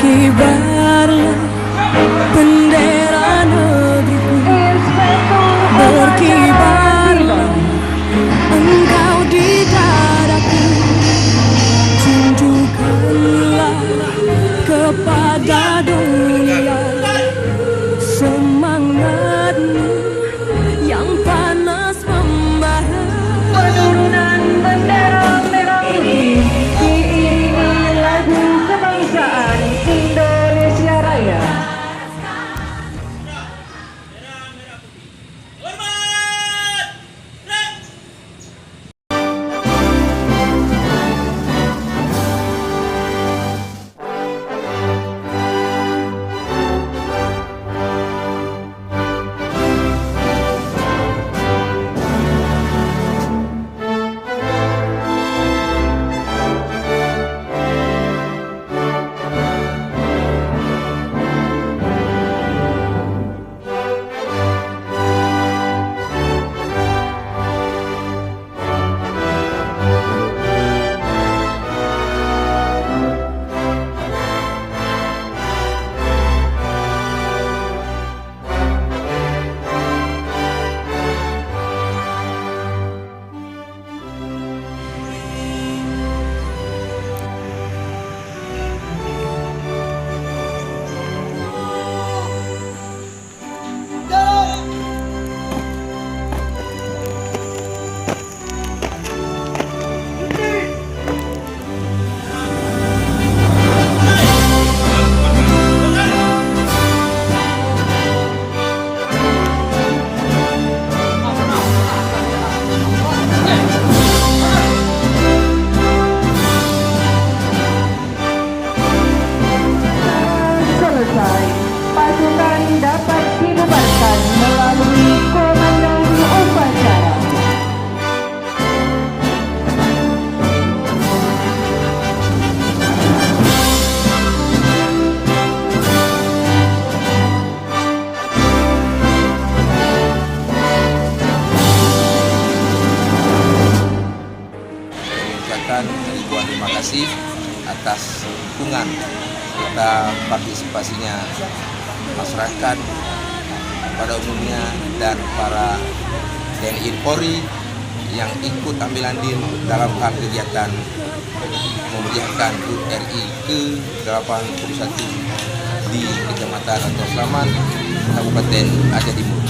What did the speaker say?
Berkibarlah bendera negeriku, berkibarlah engkau di dadaku, tunjukkanlah kepada dunia semangatmu yang panas membara. Penurunan bendera merah putih diiringi lagu kebangsaan Indonesia Raya. Selesai, pasukan dapat dibubarkan melalui komando upacara. Mengucapkan ribuan terima kasih atas dukungan serta partisipasinya masyarakat pada umumnya dan para TNI Polri yang ikut ambil andil dalam hal kegiatan memeriahkan HUT RI ke-81 di Kecamatan Rantau Selamat, Kabupaten Aceh Timur.